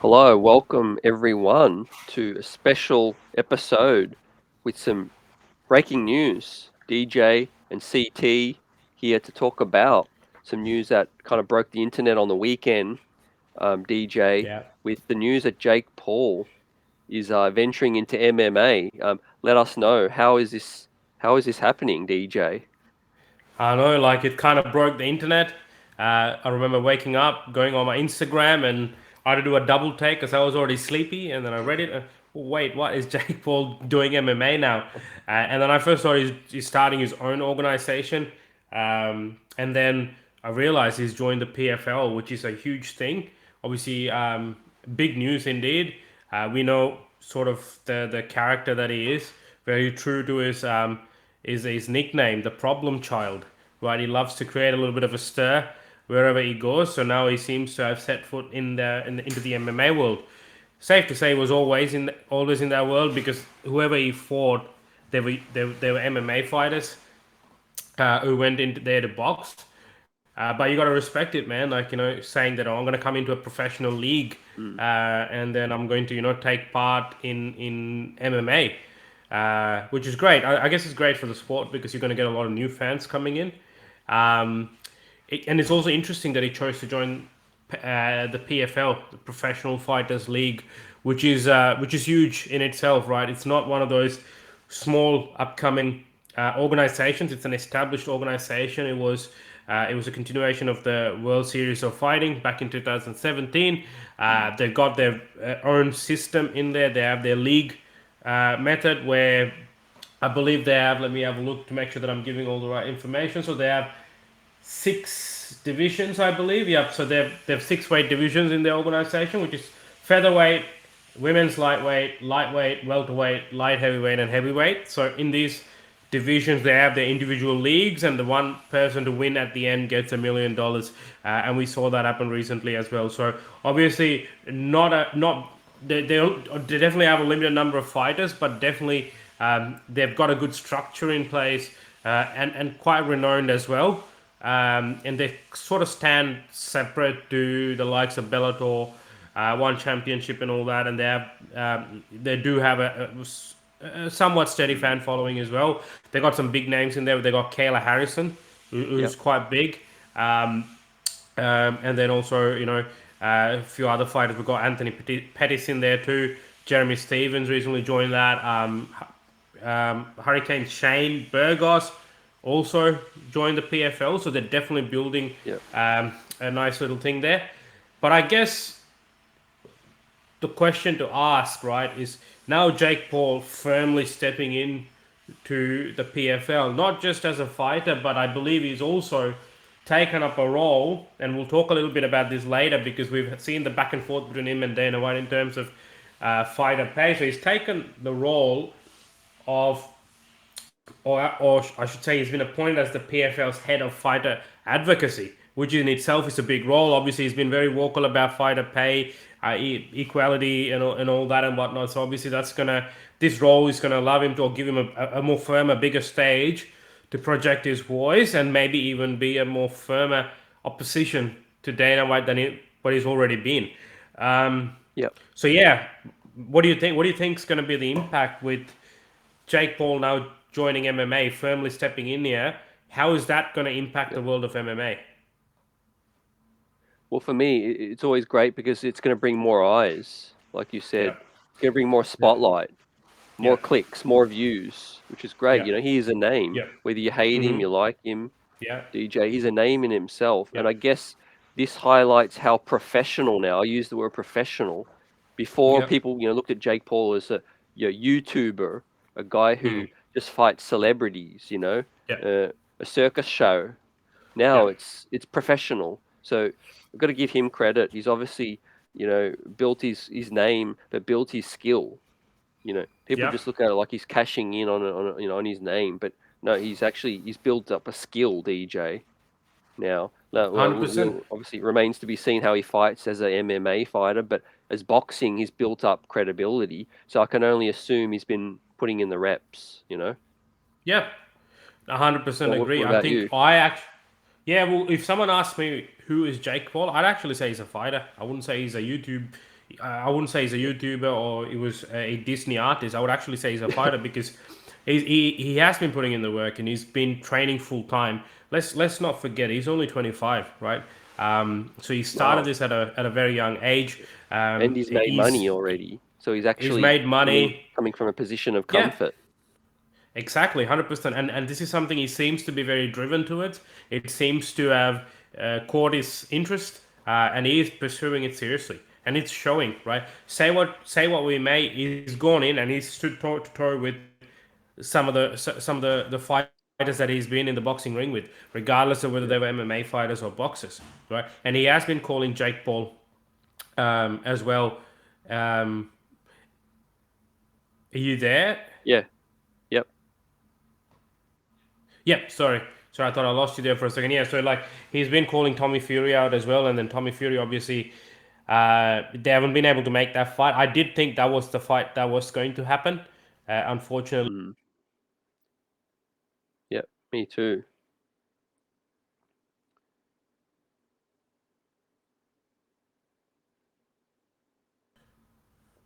Hello, welcome everyone to a special episode with some breaking news. DJ and CT here to talk about some news that kind of broke the internet on the weekend. DJ, Yeah. with the news that Jake Paul is venturing into MMA. Let us know, how is this happening, DJ? I know, like it kind of broke the internet. I remember waking up, going on my Instagram, and I had to do a double take because I was already sleepy. And then I read it. Wait, what is Jake Paul doing MMA now? And then I first saw he's starting his own organization. And then I realized he's joined the PFL, which is a huge thing. Obviously, big news indeed. We know sort of the character that he is, very true to his nickname, the problem child. Right, he loves to create a little bit of a stir wherever he goes. So now he seems to have set foot into the MMA world. Safe to say, he was always in that world because whoever he fought, they were MMA fighters who went into there to box. But you got to respect it, man. Like, saying that, oh, I'm going to come into a professional league, Mm. and then I'm going to, take part in MMA, which is great. I guess it's great for the sport because you're going to get a lot of new fans coming in. And it's also interesting that he chose to join the PFL, the Professional Fighters League, which is huge in itself, right? It's not one of those small upcoming organizations. It's an established organization. It was a continuation of the World Series of Fighting back in 2017. They've got their own system in there. They have their league method where I believe they have. Let me have a look to make sure that I'm giving all the right information. So they have six divisions, I believe. Yep. So they have six weight divisions in their organization, which is featherweight, women's lightweight, welterweight, light heavyweight, and heavyweight. So in these divisions, they have their individual leagues, and the one person to win at the end gets $1 million. And we saw that happen recently as well. So obviously, not they definitely have a limited number of fighters, but definitely they've got a good structure in place, and quite renowned as well. And they sort of stand separate to the likes of Bellator, One Championship, and all that. And they do have a somewhat steady fan following as well. They got some big names in there. They got Kayla Harrison, who's Yep. quite big. And then also, a few other fighters. We've got Anthony Pettis in there too. Jeremy Stevens recently joined that. Hurricane Shane Burgos also joined the PFL, so they're definitely building Yep. a nice little thing there. But I guess the question to ask, right, is now Jake Paul firmly stepping in to the PFL, not just as a fighter, but I believe he's also taken up a role, and we'll talk a little bit about this later because we've seen the back and forth between him and Dana White in terms of fighter pay. So he's taken the role of, or I should say, he's been appointed as the PFL's head of fighter advocacy, which in itself is a big role. Obviously, he's been very vocal about fighter pay, equality, and all that and whatnot. So obviously, this role is gonna allow him to, or give him a more firm, a bigger stage to project his voice, and maybe even be a more firmer opposition to Dana White than what he's already been. Um, Yep. so yeah, what do you think? What do you think is going to be the impact with Jake Paul now joining MMA, firmly stepping in here? How is that going to impact the Yep. world of MMA? Well, for me, it's always great because it's going to bring more eyes, like you Yeah, said. It's going to bring more yeah, spotlight, more yeah, clicks, more views, which is great. yeah, He is a name. yeah. Whether you hate him, Mm-hmm. you like him, Yeah, DJ, he's a name in himself. yeah, And I guess this highlights how professional now. I use the word professional. Before yeah, people, looked at Jake Paul as a YouTuber, a guy who mm, just fights celebrities, yeah, a circus show. yeah, Now it's professional. So I've got to give him credit. He's obviously, built his name, but built his skill. People yeah. just look at it like he's cashing in on his name, but no, he's built up a skill, DJ. Now, no, well, 100%. obviously it remains to be seen how he fights as a MMA fighter, but as boxing, he's built up credibility. So I can only assume he's been putting in the reps. Yeah, 100% So what agree. I about think you? I actually, yeah. Well, if someone asked me who is Jake Paul, I'd actually say he's a fighter. I wouldn't say he's a YouTube I wouldn't say he's a YouTuber or he was a Disney artist. I would actually say he's a fighter because he has been putting in the work and he's been training full time. Let's not forget he's only 25, right? So he started Wow. this at a very young age. And he's made money already. So he's He's actually made coming money. coming from a position of Yeah, comfort. exactly, 100%. And this is something he seems to be very driven towards. It seems to have caught his interest, and he is pursuing it seriously. And it's showing, right? Say what we may. He's gone in and he's stood toe to toe with some of the fighters that he's been in the boxing ring with, regardless of whether Yeah. they were MMA fighters or boxers, right? And he has been calling Jake Paul as well. Um, are you there? Yeah. Yep. Yep, sorry. Sorry, I thought I lost you there for a second. Yeah, so like he's been calling Tommy Fury out as well, and then Tommy Fury obviously they haven't been able to make that fight. I did think that was the fight that was going to happen. Unfortunately, Mm. Yep. Me too.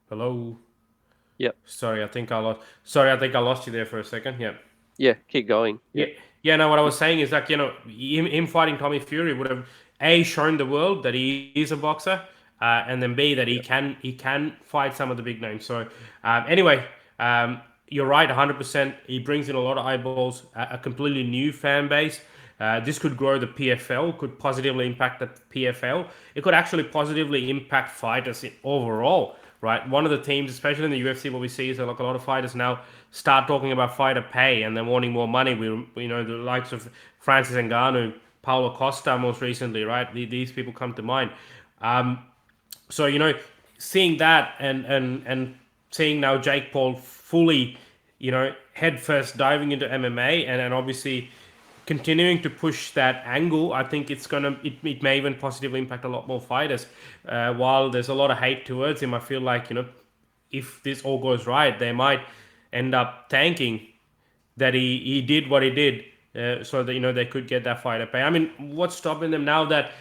hello. Yep. Sorry, I think I lost. Sorry, I think I lost you there for a second. Yeah. Yeah. Keep going. Yeah, Yep. yeah. No, what I was saying is that him fighting Tommy Fury would have a shown the world that he is a boxer, and then b that he Yep. can fight some of the big names. So anyway, you're right, 100%. He brings in a lot of eyeballs, a completely new fan base. This could grow the PFL, could positively impact the PFL. It could actually positively impact fighters overall, right? One of the teams, especially in the UFC, what we see is that like a lot of fighters now start talking about fighter pay and they're wanting more money. We know the likes of Francis Ngannou, Paulo Costa most recently, right? These people come to mind. Um, so seeing that and seeing now Jake Paul fully, head first diving into MMA and obviously continuing to push that angle, I think it may even positively impact a lot more fighters. While there's a lot of hate towards him, I feel like if this all goes right, they might end up thanking that he did what he did, so that they could get that fighter pay. I mean, what's stopping them now that?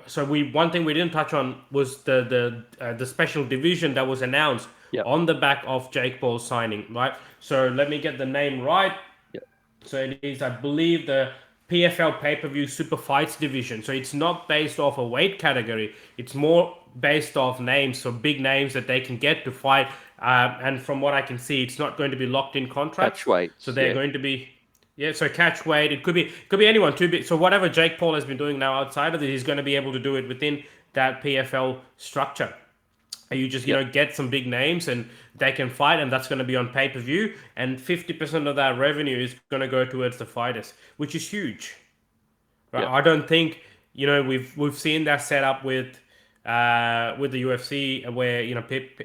So one thing we didn't touch on was the special division that was announced Yep. on the back of Jake Paul's signing, right? So let me get the name right. Yep. So it is, I believe, the PFL pay-per-view super fights division. So it's not based off a weight category. It's more based off names, so big names that they can get to fight. And from what I can see, it's not going to be locked in Catch contracts. So weights. they're Yeah. going to be, yeah. So catch weight. It could be anyone too big. So whatever Jake Paul has been doing now outside of it, he's going to be able to do it within that PFL structure. You just Yep. get some big names and they can fight, and that's going to be on pay-per-view, and 50% of that revenue is going to go towards the fighters, which is huge, right? Yep. I don't think we've seen that set up with the UFC, where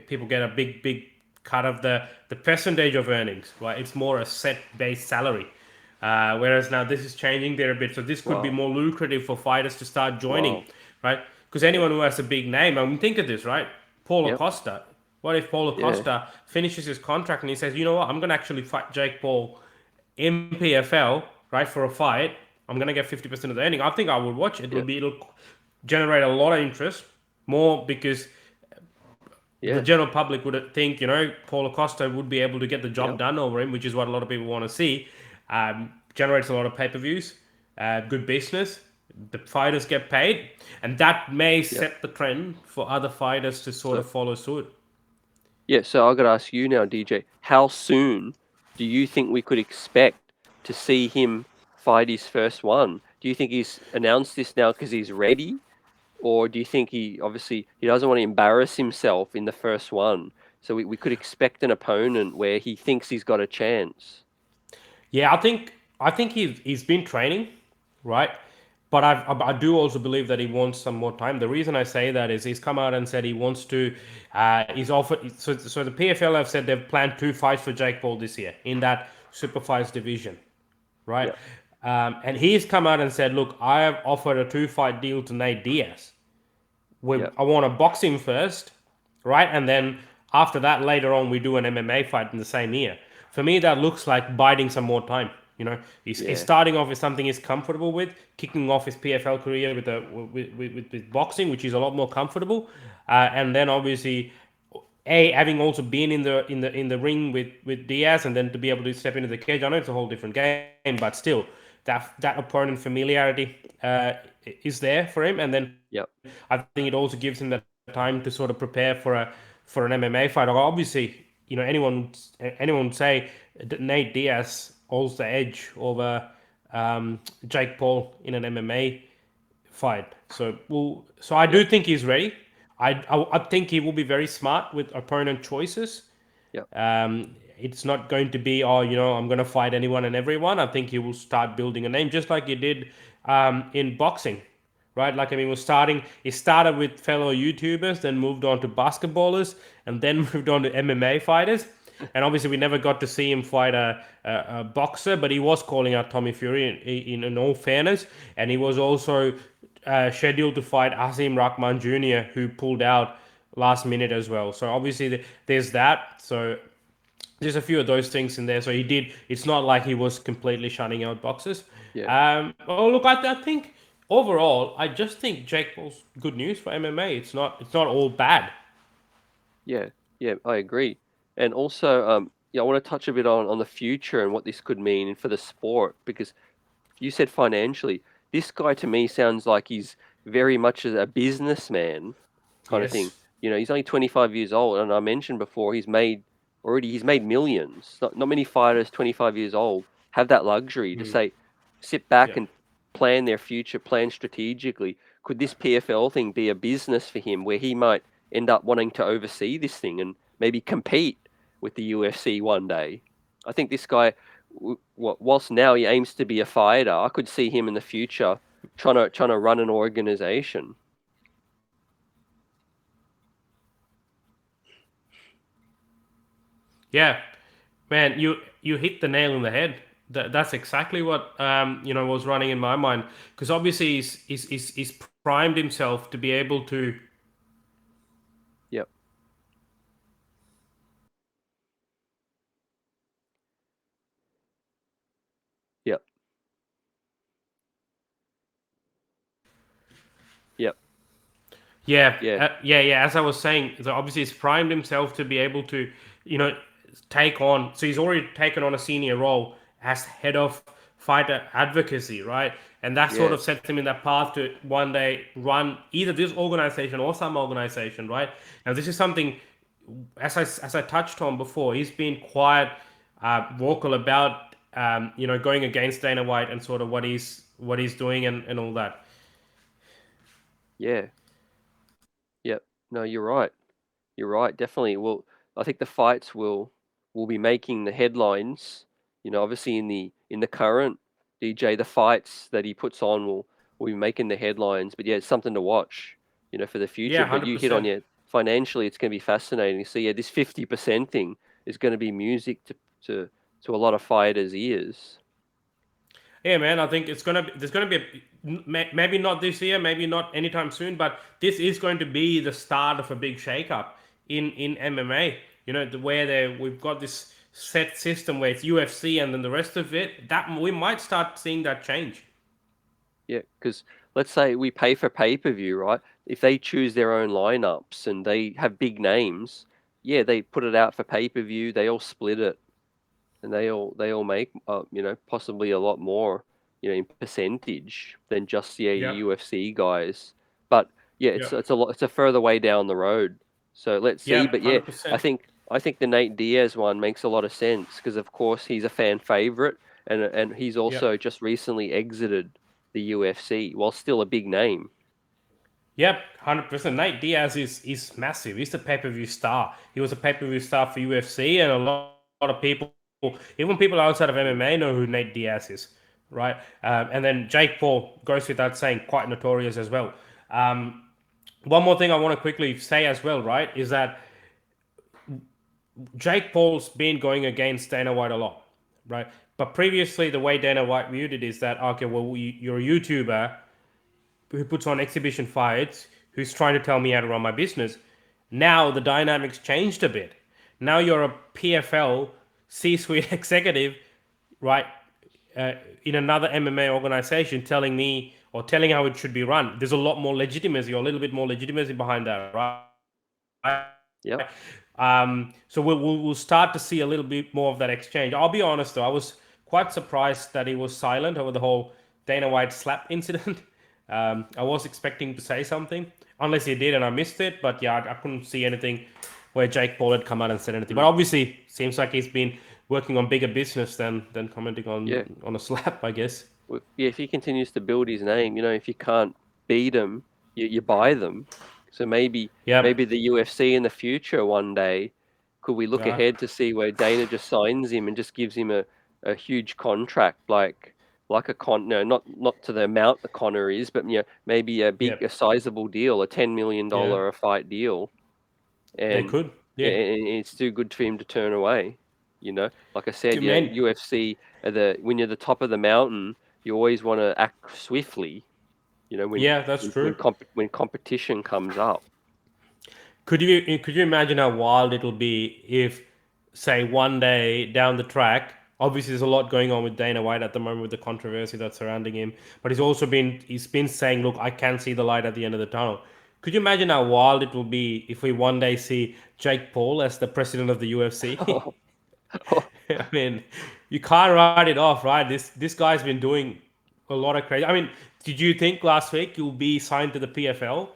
people get a big cut of the percentage of earnings, right? It's more a set base salary. Whereas now this is changing there a bit, so this could be Wow. more lucrative for fighters to start joining, Wow. right? Because Yep. anyone who has a big name, I mean, think of this, right? Paulo Yep. Costa. What if Paulo Yeah. Costa finishes his contract and he says, you know what, I'm going to actually fight Jake Paul in PFL, right, for a fight. I'm going to get 50% of the earning. I think I would watch it. Yep. It'll generate a lot of interest, more because the Yeah. general public would think, Paulo Costa would be able to get the job Yep. done over him, which is what a lot of people want to see. Generates a lot of pay-per-views, good business. The fighters get paid, and that may Yep. set the trend for other fighters to sort So of follow suit. yeah. So I got to ask you now, DJ. How soon do you think we could expect to see him fight his first one? Do you think he's announced this now because he's ready, or do you think he doesn't want to embarrass himself in the first one? So we could expect an opponent where he thinks he's got a chance. Yeah, I think he's been training, right? But I do also believe that he wants some more time. The reason I say that is he's come out and said he wants to. He's offered. So the PFL have said they've planned 2 fights for Jake Paul this year in that super fights division, right? Yep. And he's come out and said, look, I have offered a 2 fight deal to Nate Diaz. Yep. I want to box him first, right? And then after that, later on, we do an MMA fight in the same year. For me, that looks like biding some more time. He's Yeah. starting off with something he's comfortable with, kicking off his PFL career with boxing, which is a lot more comfortable, and then obviously, having also been in the ring with Diaz, and then to be able to step into the cage. I know it's a whole different game, but still, that opponent familiarity is there for him, and then Yep. I think it also gives him the time to sort of prepare for an MMA fight. Obviously, anyone would say that Nate Diaz holds the edge over Jake Paul in an MMA fight. So I Yep. do think he's ready. I think he will be very smart with opponent choices. Yep. It's not going to be, oh, I'm going to fight anyone and everyone. I think he will start building a name just like he did in boxing, right? Like, I mean, he started with fellow YouTubers, then moved on to basketballers, and then moved on to MMA fighters. And obviously, we never got to see him fight a boxer, but he was calling out Tommy Fury in all fairness. And he was also scheduled to fight Asim Rahman Jr., who pulled out last minute as well. So obviously, there's that. So there's a few of those things in there. So he did. It's not like he was completely shutting out boxers. Yeah. Oh look, I think overall, I just think Jake Paul's good news for MMA. It's not all bad. Yeah. Yeah. I agree. And also, yeah, I want to touch a bit on the future and what this could mean for the sport because you said financially. This guy to me sounds like he's very much a businessman kind of thing. Yes. He's only 25 years old, and I mentioned before he's made millions. Not many fighters 25 years old have that luxury to say sit back Yeah. and plan their future, plan strategically. Could this PFL thing be a business for him where he might end up wanting to oversee this thing and maybe compete with the UFC one day? I think this guy, whilst now he aims to be a fighter, I could see him in the future trying to run an organization. Yeah, man, you hit the nail on the head. That's exactly what was running in my mind. Because obviously he's primed himself to be able to. Yep, yep, yep, yeah, Yeah. As I was saying, so obviously he's primed himself to be able to, you know, take on. So he's already taken on a senior role as head of fighter advocacy, right? And that sort yeah, of sets him in that path to one day run either this organization or some organization, right? Now this is something, as I touched on before, he's been quite vocal about, going against Dana White and sort of what he's doing and all that. yeah, yep. No, you're right. You're right. Definitely. Well, I think the fights will be making the headlines. Obviously in the current DJ, the fights that he puts on will be making the headlines. But yeah, it's something to watch. For the future. Yeah, But hundred you hit on, percent. yeah, financially, it's going to be fascinating. So yeah, this 50% thing is going to be music to to a lot of fighters' ears. Yeah, man. I think there's gonna be maybe not this year, maybe not anytime soon, but this is going to be the start of a big shakeup in MMA. Where we've got this set system where it's UFC and then the rest of it. That we might start seeing that change. Yeah, because let's say we pay for pay-per-view, right? If they choose their own lineups and they have big names, yeah, they put it out for pay-per-view. They all split it, and they all make possibly a lot more in percentage than just the Yep. UFC guys. But yeah, it's Yep. it's a lot. It's a further way down the road. So let's see. Yep. But yeah, hundred I percent. think I think the Nate Diaz one makes a lot of sense because of course he's a fan favorite and he's Yep. also just recently exited the UFC while still a big name. Yep, 100%. Nate Diaz is massive. He's the pay per view star. He was a pay per view star for UFC, and a lot of people, even people outside of MMA, know who Nate Diaz is, right? And then Jake Paul goes without saying, quite notorious as well. Um, One more thing I want to quickly say as well, right, is that Jake Paul's been going against Dana White a lot, right? But previously, the way Dana White viewed it is that, okay, well, you're a YouTuber who puts on exhibition fights, who's trying to tell me how to run my business. Now the dynamics changed a bit. Now you're a PFL C-suite executive, right? in another MMA organization telling me or telling how it should be run. There's a lot more legitimacy or a little bit more legitimacy behind that, right? Yep. So we'll start to see a little bit more of that exchange. I'll be honest though, I was quite surprised that he was silent over the whole Dana White slap incident. I was expecting to say something, unless he did and I missed it. But yeah, I couldn't see anything where Jake Paul had come out and said anything. But Mm. obviously, seems like he's been working on bigger business than commenting Yeah. on a slap, I guess. Yeah, if he continues to build his name, if you can't beat them, you buy them. So maybe Yep. the UFC in the future one day, could we look Right. ahead to see where Dana just signs him and just gives him a huge contract like a no, not to the amount the Connor is, but maybe a Yep. sizable deal, a $10 million Yeah. a fight deal, They and could. yeah, Yeah. and it's too good for him to turn away. Like I said, Man. UFC when you're the top of the mountain, you always want to act swiftly. When Yeah, that's when true. when, comp- when competition comes up. Could you imagine how wild it'll be if, say, one day down the track, obviously there's a lot going on with Dana White at the moment with the controversy that's surrounding him, but he's been saying, look, I can see the light at the end of the tunnel. Could you imagine how wild it will be if we one day see Jake Paul as the president of the UFC? I mean, you can't write it off, right? This guy's been doing a lot of crazy. I mean, did you think last week you'll be signed to the PFL?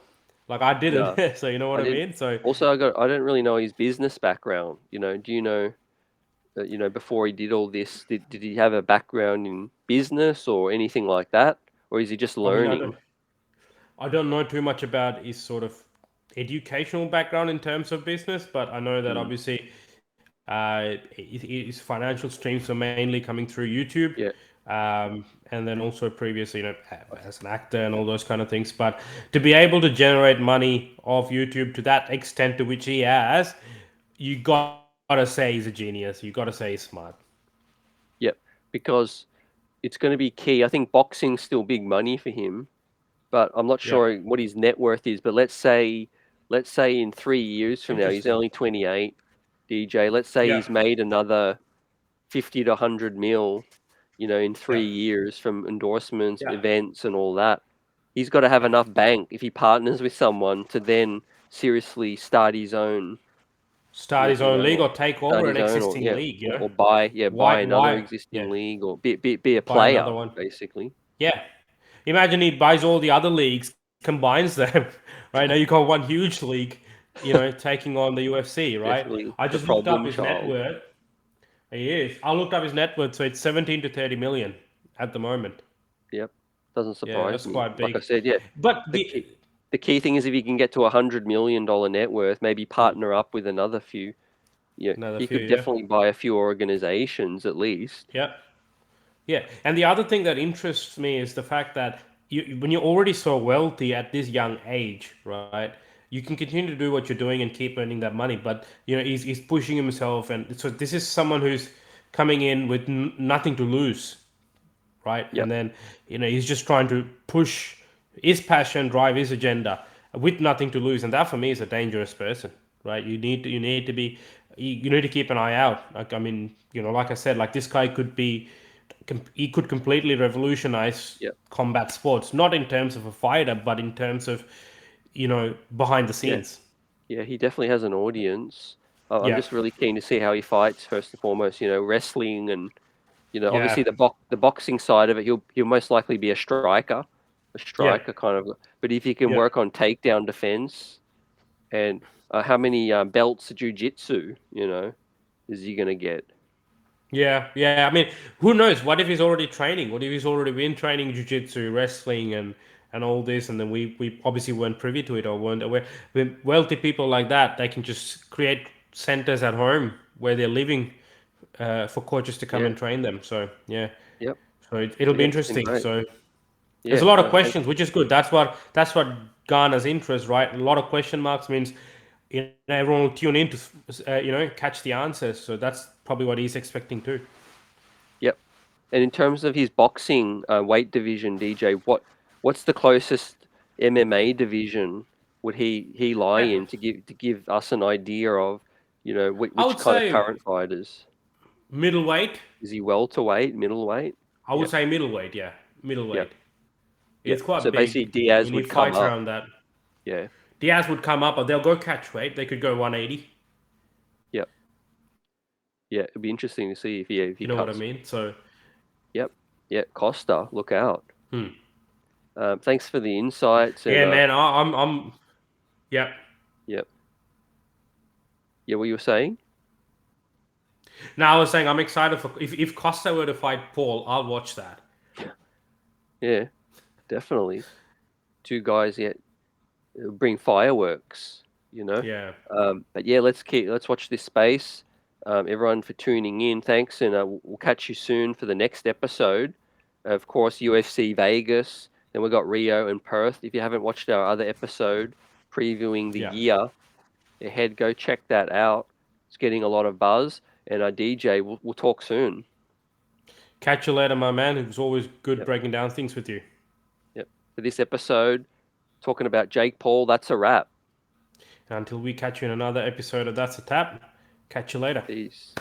Like I No, didn't, so you know what I I didn't. mean. So Also, I don't really know his business background. Do you know that, before he did all this, did he have a background in business or anything like that, or is he just I mean, learning? I don't know too much about his sort of educational background in terms of business, but I know that Mm, obviously his financial streams are mainly coming through YouTube, yeah, and then also previously, as an actor and all those kind of things. But to be able to generate money off YouTube to that extent to which he has, you gotta say he's a genius. You gotta say he's smart. yeah, because it's going to be key. I think boxing's still big money for him, but I'm not Yep. sure what his net worth is. But let's say in 3 years from now, he's Interesting. only 28, DJ. Let's say Yeah. he's made another 50 to 100 mil, in Yeah. 3 years from endorsements, Yeah. events, and all that. He's got to have Yeah. enough bank if he partners with someone to then seriously start his own, Start his own league or or take start over an his own, or existing yeah, league. or buy another Why? existing Yeah. league, or be a Buy player another one. basically. Yeah. Imagine he buys all the other leagues, combines them. Right now, you got one huge league, taking on the UFC. Right. Definitely I the just looked up problem his net child. worth. He is. I looked up his net worth, so it's 17 to 30 million at the moment. Yep, doesn't Yeah, surprise that's me. quite Like I big. said, yeah, But the the key the key thing is if you can get to $100 million net worth, maybe partner up with another few. Yeah, another he few, could yeah, definitely buy a few organizations at least. yeah. Yeah, and the other thing that interests me is the fact that when you're already so wealthy at this young age, right? You can continue to do what you're doing and keep earning that money, but he's pushing himself, and so this is someone who's coming in with nothing to lose, right? Yep, And then he's just trying to push his passion, drive his agenda with nothing to lose, and that for me is a dangerous person, right? You need to keep an eye out. Like I mean, like I said, like this guy he could completely revolutionize yep, combat sports, not in terms of a fighter, but in terms of behind the yeah, scenes. yeah. He definitely has an audience. I'm Yeah, just really keen to see how he fights first and foremost. Wrestling and obviously yeah, the boxing side of it. He'll most likely be a yeah, striker kind of. But if he can yeah. work on takedown defense and how many belts of jujitsu, is he gonna get? Yeah, yeah. I mean, who knows? What if he's already training? What if he's already been training jiu-jitsu, wrestling, and all this, and then we obviously weren't privy to it or weren't aware. With wealthy people like that, they can just create centers at home where they're living for coaches to come Yeah, and train them. So yeah, yep. so it'll be Yeah, it's been interesting. great. So there's a Yeah, lot of no, questions, which is good. That's what garners interest, right? A lot of question marks means everyone will tune in to catch the answers. So that's probably what he's expecting too. yep. And in terms of his boxing weight division, DJ, what's the closest MMA division would he lie Yeah, in to give us an idea of, I which would kind of say current fighters? middleweight. Is he welterweight, middleweight? I would Yep. say middleweight. Yeah, Yep. middleweight. It's Yep. So quite basically, big. Diaz We need would come fights up. around that. Yeah. Diaz would come up, but they'll go catch weight. They could go 180. Yep. Yeah. It'd be interesting to see if he You know what I cuts. mean? So, Yep. Yeah. Costa, look out. hmm. Thanks for the insights and Yeah, man. Yeah. yep. Yeah. What you were saying? Now I was saying I'm excited for if Costa were to fight Paul, I'll watch that. Yeah. Definitely. Two guys yet bring fireworks. You know. Yeah. But yeah, let's watch this space. Everyone for tuning in. Thanks, and we'll catch you soon for the next episode. Of course, UFC Vegas. Then we got Rio and Perth. If you haven't watched our other episode previewing the Yeah. year ahead, go check that out. It's getting a lot of buzz. And DJ, we'll talk soon. Catch you later, my man. It was always good Yep, breaking down things with you. yep. For this episode, talking about Jake Paul, that's a wrap. And until we catch you in another episode of That's a Tap, catch you later. Peace.